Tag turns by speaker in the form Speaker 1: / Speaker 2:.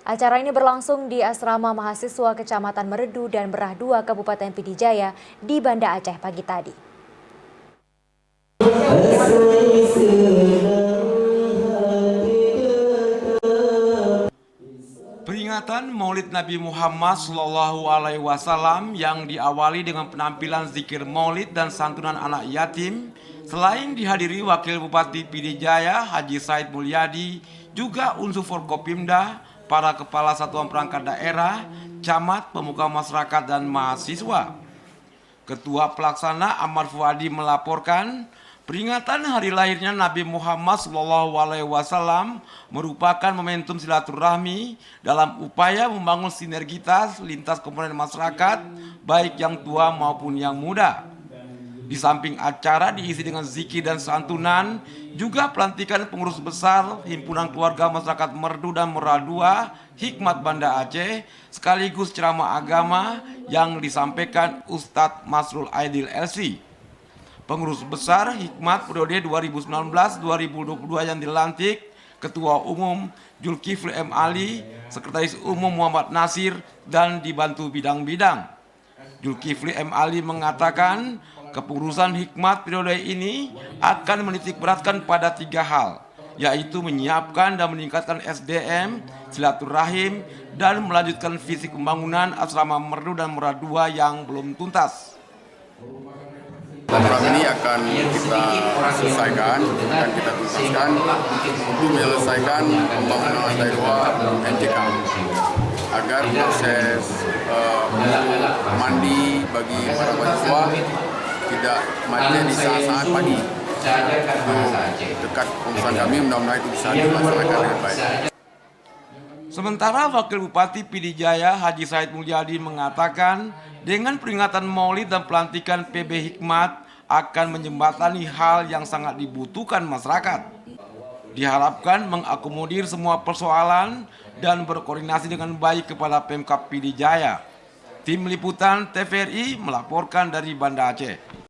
Speaker 1: Acara ini berlangsung di Asrama Mahasiswa Kecamatan Meredu dan Berah II Kabupaten Pd Jaya di Banda Aceh pagi tadi.
Speaker 2: Peringatan Maulid Nabi Muhammad SAW yang diawali dengan penampilan zikir Maulid dan santunan anak yatim, selain dihadiri Wakil Bupati Pd Jaya Haji Said Mulyadi, juga unsur Forkopimda, para kepala satuan perangkat daerah, camat, pemuka masyarakat dan mahasiswa. Ketua Pelaksana Ahmad Fuadi melaporkan, peringatan hari lahirnya Nabi Muhammad SAW merupakan momentum silaturahmi dalam upaya membangun sinergitas lintas komponen masyarakat, baik yang tua maupun yang muda. Di samping acara diisi dengan zikir dan santunan, juga pelantikan pengurus besar Himpunan Keluarga Masyarakat Merdu dan Merah II Hikmat Banda Aceh, sekaligus ceramah agama yang disampaikan Ustadz Masrul Aidil LC. Pengurus besar Hikmat periode 2019-2022 yang dilantik Ketua Umum Zulkifli M. Ali, Sekretaris Umum Muhammad Nasir, dan dibantu bidang-bidang. Zulkifli M. Ali mengatakan kepengurusan Hikmat periode ini akan menitikberatkan pada 3 hal, yaitu menyiapkan dan meningkatkan SDM, silaturahim, dan melanjutkan visi pembangunan asrama Merdu dan Merah II yang belum tuntas.
Speaker 3: Program ini akan kita selesaikan dan kita tuntaskan untuk menyelesaikan pembangunan lantai 2 NJK agar proses mandi bagi para mahasiswa tidak macet di saat-saat pagi. Dekat pengurusan kami, mudah-mudahan itu bisa dilaksanakan dengan baik.
Speaker 2: Sementara Wakil Bupati Pd Jaya Haji Said Mulyadi mengatakan dengan peringatan Maulid dan pelantikan PB Hikmat akan menjembatani hal yang sangat dibutuhkan masyarakat. Diharapkan mengakomodir semua persoalan dan berkoordinasi dengan baik kepada Pemkab Pd Jaya. Tim Liputan TVRI melaporkan dari Banda Aceh.